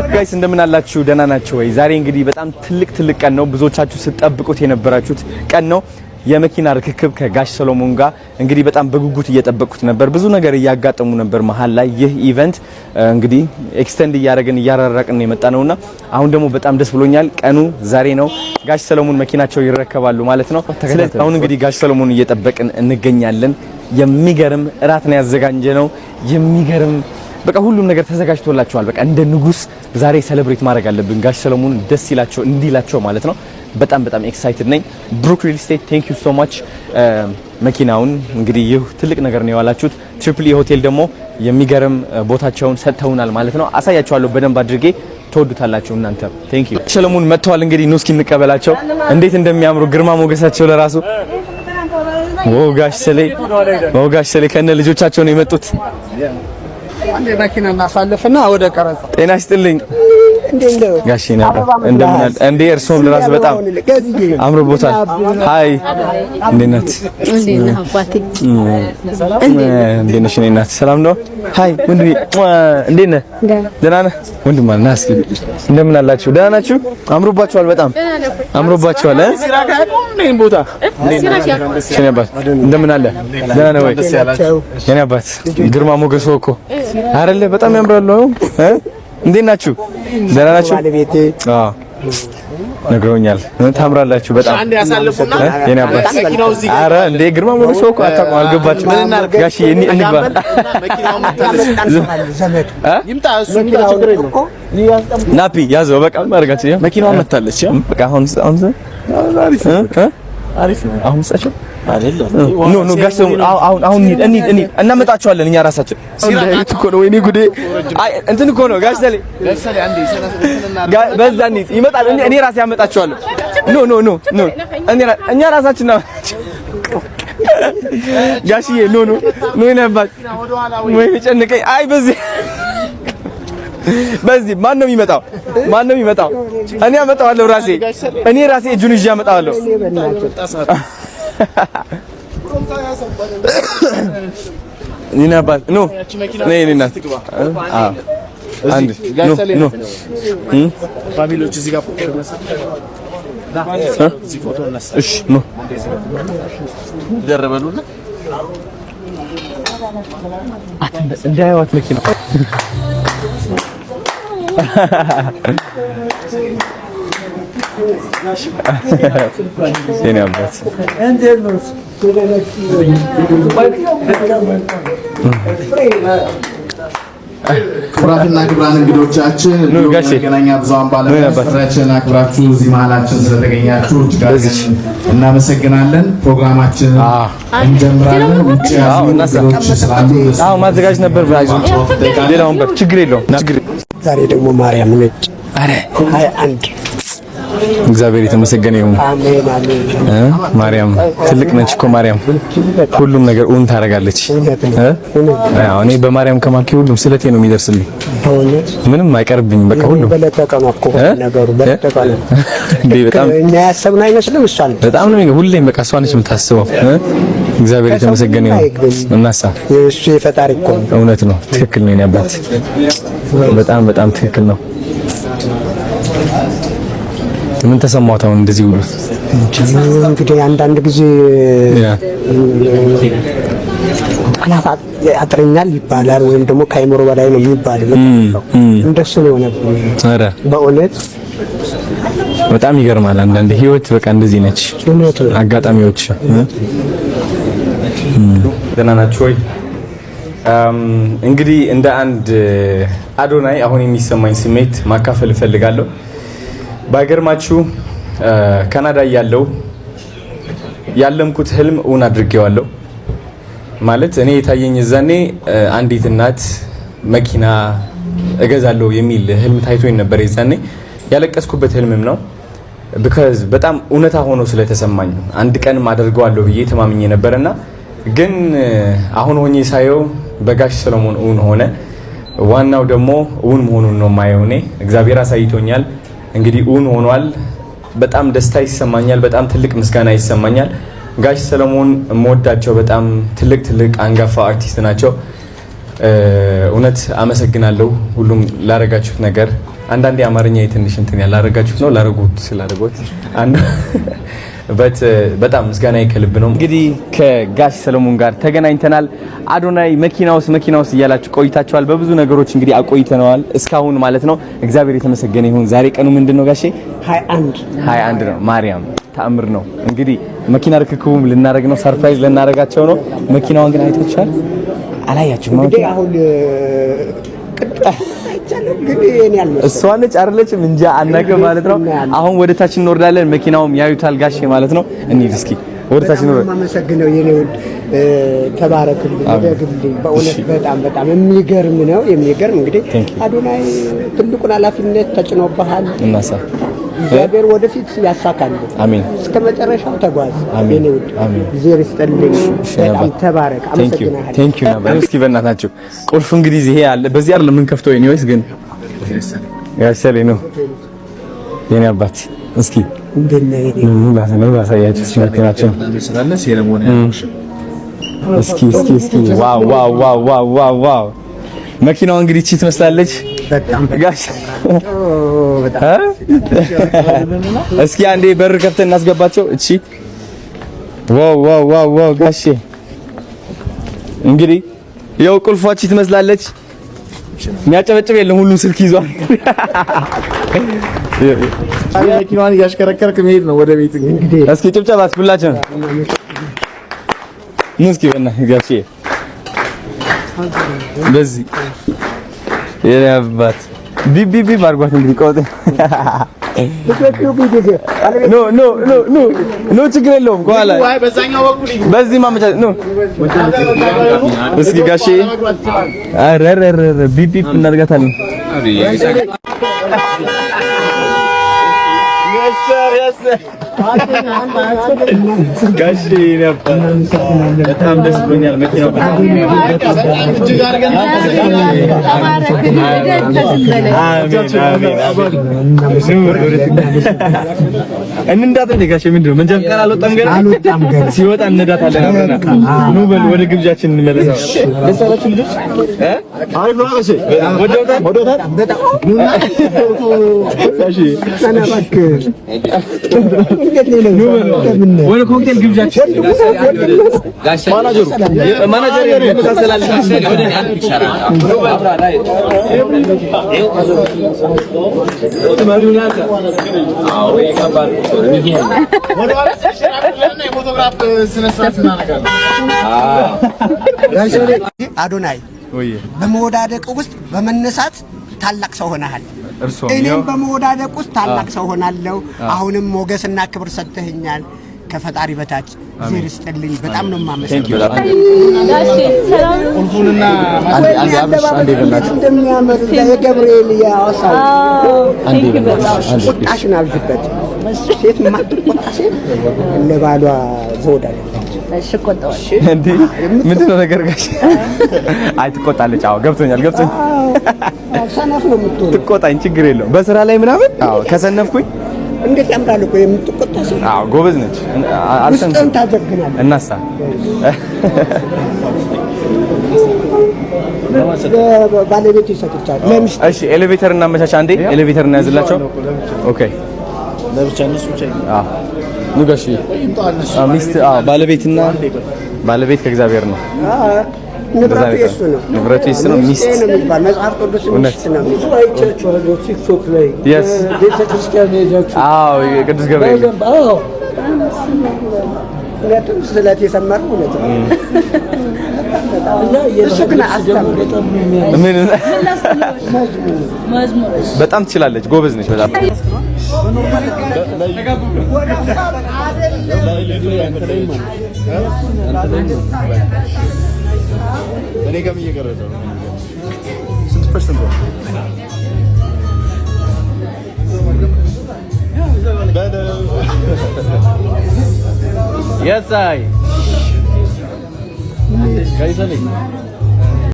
ጋይስ እንደምን አላችሁ? ደህና ናችሁ ወይ? ዛሬ እንግዲህ በጣም ትልቅ ቀን ነው። ብዙዎቻችሁ ስትጠብቁት የነበራችሁት ቀን ነው። የመኪና ርክክብ ከጋሽ ሰሎሞን ጋር እንግዲህ በጣም በጉጉት እየጠበቁት ነበር። ብዙ ነገር እያጋጠሙ ነበር መሀል ላይ። ይህ ኢቨንት እንግዲህ ኤክስቴንድ እያራራቅን የመጣ ነውና አሁን ደግሞ በጣም ደስ ብሎኛል። ቀኑ ዛሬ ነው። ጋሽ ሰሎሞን መኪናቸው ይረከባሉ ማለት ነው። ስለዚህ አሁን እንግዲህ ጋሽ ሰሎሞን እየጠበቅን እንገኛለን። የሚገርም እራት ነው ያዘጋጀነው። የሚገርም በቃ ሁሉም ነገር ተዘጋጅቶላቸዋል። በቃ እንደ ንጉስ ዛሬ ሴሌብሬት ማድረግ አለብን። ጋሽ ሰሎሞን ደስ ይላቸው እንዲላቸው ማለት ነው። በጣም ኤክሳይትድ ነኝ። ብሩክ ሪል ስቴት ቴንክ ዩ ሶ ማች። መኪናውን እንግዲህ ይህ ትልቅ ነገር ነው ያላችሁት። ትሪፕል ኢ ሆቴል ደግሞ የሚገርም ቦታቸውን ሰጥተውናል ማለት ነው። አሳያችኋለሁ በደንብ አድርጌ ተወዱታላችሁ እናንተ። ቴንክ ዩ። ሰሎሞን መጥተዋል። እንግዲህ ኑ እስኪ እንቀበላቸው። እንዴት እንደሚያምሩ ግርማ ሞገሳቸው ለራሱ ወጋሽ ሰሌ ከነ ልጆቻቸው ነው የመጡት። አንዴ መኪና እናሳልፍና ወደ ቀረጻ። ጤና ይስጥልኝ ጋሽ ነበር እንደምን እንዴ? እርሶም ለራሱ በጣም አምሮቦታል። ሃይ እንዴት ናት? እንዴት አባቴ? እንዴት ነሽ? እኔ ናት ሰላም ነው? ሃይ ወንድሜ እንዴት ነህ? ደህና ነህ? ወንድም ማለት ናስ እንደምን አላችሁ? ደህና ናችሁ? አምሮባችኋል። በጣም አምሮባችኋል። ምን ቦታ እኔ አባት እንደምን አለ? ደህና ነው ወይ? የኔ አባት ግርማ ሞገሶ እኮ አይደለ? በጣም ያምራሉ። እንዴት ናችሁ? ደህና ናችሁ? አዎ ነግረውኛል። ታምራላችሁ በጣም አንዴ ያሳልፉና የኔ አባት። አረ እንዴ ግርማ ሞገሶ እኮ አታውቁም? አልገባችሁ? ጋሺ እንግባ ይምጣ እሱ ችግር የለውም። ናፒ ያዘው በቃ ማርጋችሁ መኪናው መታለች። በቃ አሁን አሪፍ ነው። አሁን ሳቸው አይደለም ኖ ጋሽ አሁን እንሂድ እናመጣቸዋለን እኛ ራሳችን። ሲራት እኮ ነው። ወይኔ ጉዴ! አይ እንትን እኮ ነው ጋሽ ሰሌ አንዴ በዛ እንሂድ ይመጣል። እኔ ራሴ ያመጣቸዋለሁ። ኖ እኛ ራሳችን ነው ጋሽዬ። ኖ ይነባል ወይ ጨነቀኝ። አይ በዚህ ማን ነው የሚመጣው? እኔ አመጣዋለሁ ራሴ። እኔ ራሴ እጁን ይዤ አመጣዋለሁ። ኒና ባል ኖ ኒና አንድ ኖ ፋሚሊዎች እዚህ ጋር ፎቶ ነሳ። እሺ ኖ ደረበሉና እንዳያዋት መኪና የኔ አባት ክቡራትና ክቡራን እንግዶቻችን መገናኛ ብዙሃን ባለሙያዎቻችን አክብራችሁ እዚህ መሀላችን ስለተገኛችሁ እጅግ እናመሰግናለን። ፕሮግራማችንን እንጀምራለን። ውጭ ያሉ እንግዶች ስላሉ ማዘጋጅ ነበር። ሌላውን በር ችግር የለውም። ዛሬ ደግሞ ማርያም ነች። አረ 21 እግዚአብሔር የተመሰገነ ይሁን። አሜን አሜን። ማርያም ትልቅ ነች እኮ ማርያም ሁሉም ነገር እውን ታረጋለች። እኔ በማርያም ከማኪ ሁሉም ስለቴ ነው የሚደርስልኝ። ምንም አይቀርብኝም። በቃ ሁሉም በለተቀም እኮ ነገሩ በለተቀም እንዴ በጣም እኛ ያሰብነው አይመስልም። እሷን በጣም ነው ሁሌም በቃ እሷ ነች የምታስበው። እግዚአብሔር የተመሰገነ ይሁን። እናሳ እሱ የፈጣሪ እኮ እውነት ነው። ትክክል ነው። እኔ አባት በጣም ትክክል ነው። ምን ተሰማሁት አሁን እንደዚህ ሁሉ? እንግዲህ አንዳንድ ጊዜ ጠላት ያጥረኛል ይባላል፣ ወይም ደግሞ ከአይምሮ በላይ ነው የሚባለው። እንደሱ ነው ነበር። አረ በእውነት በጣም ይገርማል። አንዳንድ ህይወት በቃ እንደዚህ ነች። አጋጣሚዎች ደህና ናችሁ ወይ? እንግዲህ እንደ አንድ አዶናይ አሁን የሚሰማኝ ስሜት ማካፈል እፈልጋለሁ። ባይገርማችሁ ካናዳ ያለምኩት ህልም እውን አድርጌዋለሁ። ማለት እኔ የታየኝ እዛኔ አንዲት እናት መኪና እገዛለሁ የሚል ህልም ታይቶኝ ነበር። የዛኔ ያለቀስኩበት ህልምም ነው። because በጣም እውነታ ሆኖ ስለተሰማኝ አንድ ቀን አደርገዋለሁ ብዬ ተማምኜ ነበርና ግን አሁን ሆኜ ሳየው በጋሽ ሰሎሞን እውን ሆነ። ዋናው ደግሞ እውን መሆኑን ነው ማየው። እኔ እግዚአብሔር አሳይቶኛል። እንግዲህ እውን ሆኗል። በጣም ደስታ ይሰማኛል። በጣም ትልቅ ምስጋና ይሰማኛል። ጋሽ ሰለሞን የምወዳቸው በጣም ትልቅ አንጋፋ አርቲስት ናቸው። እውነት አመሰግናለሁ ሁሉም ላረጋችሁት ነገር። አንዳንዴ አማርኛ የትንሽ እንትን ያላረጋችሁት ነው ላረጉት ስላደረጉት በጣም ምስጋና ይከልብ ነው። እንግዲህ ከጋሽ ሰለሞን ጋር ተገናኝተናል። አዶናይ መኪና ውስጥ እያላችሁ ቆይታችኋል። በብዙ ነገሮች እንግዲህ አቆይተነዋል እስካሁን ማለት ነው። እግዚአብሔር የተመሰገነ ይሁን። ዛሬ ቀኑ ምንድነው ጋሼ? 21 ነው። ማርያም ተአምር ነው። እንግዲህ መኪና ርክክቡም ልናደርግ ነው። ሰርፕራይዝ ልናደርጋቸው ነው። መኪናዋን ግን አይታችኋል? አላያችሁም? እንግዲህ አሁን እሷ ነች አይደለችም? እንጃ አናውቅም ማለት ነው። አሁን ወደ ታች እንወርዳለን። መኪናውም ያዩታል ጋሼ ማለት ነው። እንሂድ እስኪ ወደ ታች እንወርድ። ማመሰግነው የኔ ውድ ተባረክልኝ፣ ደግልኝ። በእውነት በጣም የሚገርም ነው። የሚገርም እንግዲህ አዶናይ ትልቁን ኃላፊነት ተጭኖብሃል። እናሳ እግዚአብሔር ወደፊት ያሳካል። አሜን። እስከ መጨረሻው ተጓዝ የኔ ውድ። እግዚአብሔር ይስጥልኝ። በጣም ተባረክ። አመሰግናለሁ። ቴንክ ዩ ነበር። እስኪ በእናታችሁ ቁልፉ እንግዲህ ይሄ አለ። በዚህ አይደለም የምንከፍተው። ኤኒዌይስ ግን ያሰለ ነው የኔ አባት። እስኪ እንደነ ባሳያችሁ ሲመከራችሁ እስኪ ዋው መኪናዋ እንግዲህ እቺ ትመስላለች። በጣም ጋሽ እስኪ አንዴ በር ከፍተን እናስገባቸው። እቺ ዋው ጋሼ እንግዲህ ያው ቁልፏ እቺ ትመስላለች። የሚያጨበጭብ የለም፣ ሁሉም ስልክ ይዟል። መኪናዋን እያሽከረከርክ መሄድ ነው ወደ ቤት። እንግዲህ እስኪ ጭብጨባስ ሁላችን እስኪ በእናትህ ጋሼ በዚህ የአባት ቢቢ ማርጓት እንግዲህ ቆጥ ኖ ችግር የለውም። ከኋላ በዚህ ማመቻቸት ነው። እስኪ ጋሼ አረረረ ቢቢ እናድርጋታለን። ጋሼ በጣም ደስ ብሎኛል። መኪናው እንንዳት እንደ ጋሼ ምንድን ነው መንጃ ፈቃድ አልወጣም ገና ሲወጣ እንነዳታለን። ኑ በል ወደ ግብዣችን እንመለስ። ደሳላችሁ ልጆች አሪፍ ነው ጋሼ ወደውታል ወደ ኮክቴል ግብዣችን ማናጀር የመሳሰላል አዶናይ በመወዳደቅ ውስጥ በመነሳት ታላቅ ሰው ሆነሃል። እኔም በመወዳደቅ ውስጥ ታላቅ ሰው ሆናለሁ። አሁንም ሞገስና ክብር ሰጥተኸኛል። ከፈጣሪ በታች እግዚአብሔር ይስጥልኝ። በጣም ነው የማመሰግነው። ቁልፉንና አንዴ በእናትህ እንደሚያምር የገብርኤል ያወሳው ቁጣሽን አብዥበት። ሴት ማትቆጣ ሴት ለባሏ ዘውድ አይደለች። እንዴ ምንድን ነው ነገር ጋሽ? አይ ትቆጣለች። አዎ ገብቶኛል። ሰነፍ ነው የምትሆነው። ትቆጣኝ ችግር የለውም። በስራ ላይ ምናምን አዎ ከሰነፍኩኝ እንዴት ያምራል እኮ የምትቆጣ ሴት። አዎ ጎበዝ ነች። ውስጥን ታጀግናለች። እናሳ ባለቤት ይሰጥቻል። እሺ ኤሌቬተር እናመቻች። አንዴ ኤሌቬተር እናያዝላቸው። ኦኬ ለብቻ ነሱ ብቻ ንጋሽ ሚስት ባለቤትና ባለቤት ከእግዚአብሔር ነው። ንብረቱ የሱ ነው። ንብረቱ የሱ ነው። ሚስት ነው የሚባል መጽሐፍ ቅዱስ ሚስት ነው። ቲክቶክ ላይ ቤተክርስቲያን ሄዳችሁ አዎ የቅዱስ ገብርኤል እውነትም ስለት የሰመረው እውነት ነው። እሱ ግን በጣም ትችላለች። ጎበዝ ነች በጣም እኔ ጋርም እየቀረጸ ነው። ስንት ፐርሰንት ነው? Yes, I.